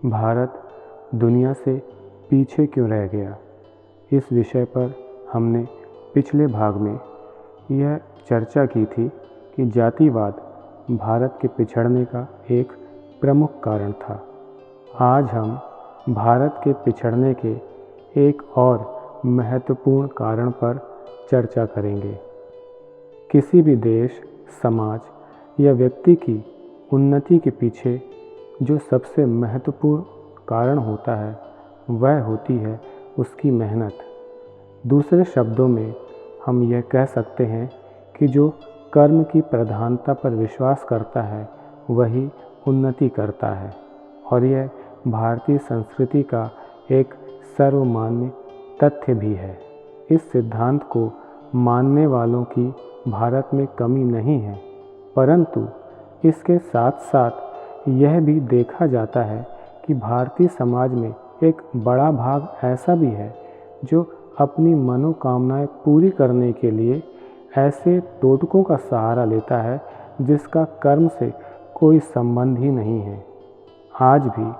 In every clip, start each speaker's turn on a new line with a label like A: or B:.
A: भारत दुनिया से पीछे क्यों रह गया? इस विषय पर हमने पिछले भाग में यह चर्चा की थी कि जातिवाद भारत के पिछड़ने का एक प्रमुख कारण था। आज हम भारत के पिछड़ने के एक और महत्वपूर्ण कारण पर चर्चा करेंगे। किसी भी देश, समाज या व्यक्ति की उन्नति के पीछे जो सबसे महत्वपूर्ण कारण होता है वह होती है उसकी मेहनत। दूसरे शब्दों में हम यह कह सकते हैं कि जो कर्म की प्रधानता पर विश्वास करता है वही उन्नति करता है, और यह भारतीय संस्कृति का एक सर्वमान्य तथ्य भी है। इस सिद्धांत को मानने वालों की भारत में कमी नहीं है, परंतु इसके साथ साथ यह भी देखा जाता है कि भारतीय समाज में एक बड़ा भाग ऐसा भी है जो अपनी मनोकामनाएं पूरी करने के लिए ऐसे टोटकों का सहारा लेता है जिसका कर्म से कोई संबंध ही नहीं है। आज भी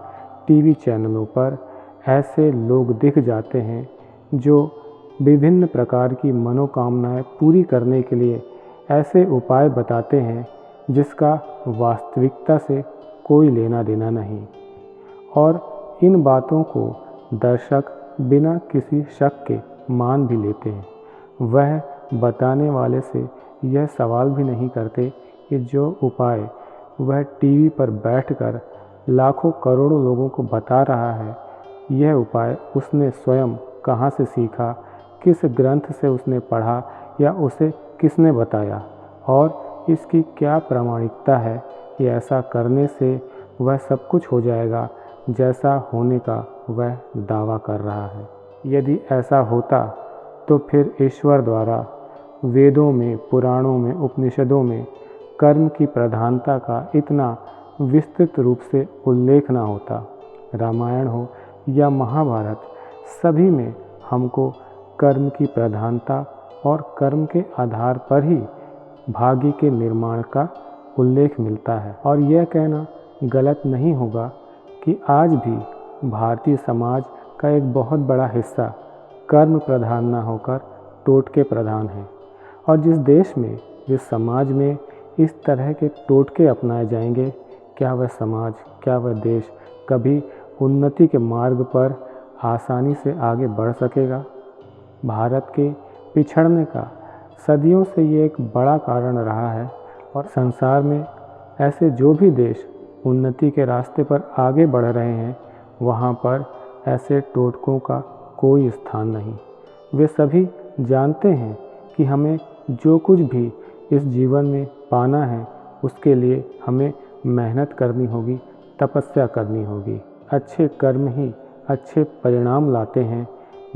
A: टीवी चैनलों पर ऐसे लोग दिख जाते हैं जो विभिन्न प्रकार की मनोकामनाएं पूरी करने के लिए ऐसे उपाय बताते हैं जिसका वास्तविकता से कोई लेना देना नहीं, और इन बातों को दर्शक बिना किसी शक के मान भी लेते हैं। वह बताने वाले से यह सवाल भी नहीं करते कि जो उपाय वह टीवी पर बैठकर लाखों करोड़ों लोगों को बता रहा है, यह उपाय उसने स्वयं कहाँ से सीखा, किस ग्रंथ से उसने पढ़ा या उसे किसने बताया, और इसकी क्या प्रामाणिकता है कि ऐसा करने से वह सब कुछ हो जाएगा जैसा होने का वह दावा कर रहा है। यदि ऐसा होता तो फिर ईश्वर द्वारा वेदों में, पुराणों में, उपनिषदों में कर्म की प्रधानता का इतना विस्तृत रूप से उल्लेख न होता। रामायण हो या महाभारत, सभी में हमको कर्म की प्रधानता और कर्म के आधार पर ही भाग्य के निर्माण का उल्लेख मिलता है। और यह कहना गलत नहीं होगा कि आज भी भारतीय समाज का एक बहुत बड़ा हिस्सा कर्म प्रधान न होकर टोटके प्रधान है, और जिस देश में, जिस समाज में इस तरह के टोटके अपनाए जाएंगे, क्या वह समाज, क्या वह देश कभी उन्नति के मार्ग पर आसानी से आगे बढ़ सकेगा? भारत के पिछड़ने का सदियों से ये एक बड़ा कारण रहा है, और संसार में ऐसे जो भी देश उन्नति के रास्ते पर आगे बढ़ रहे हैं वहाँ पर ऐसे टोटकों का कोई स्थान नहीं। वे सभी जानते हैं कि हमें जो कुछ भी इस जीवन में पाना है उसके लिए हमें मेहनत करनी होगी, तपस्या करनी होगी। अच्छे कर्म ही अच्छे परिणाम लाते हैं।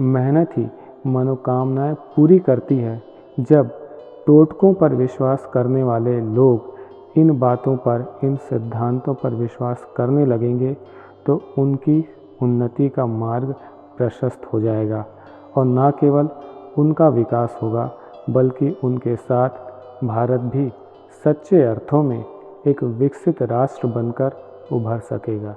A: मेहनत ही मनोकामनाएं पूरी करती है। जब टोटकों पर विश्वास करने वाले लोग इन बातों पर, इन सिद्धांतों पर विश्वास करने लगेंगे तो उनकी उन्नति का मार्ग प्रशस्त हो जाएगा, और न केवल उनका विकास होगा बल्कि उनके साथ भारत भी सच्चे अर्थों में एक विकसित राष्ट्र बनकर उभर सकेगा।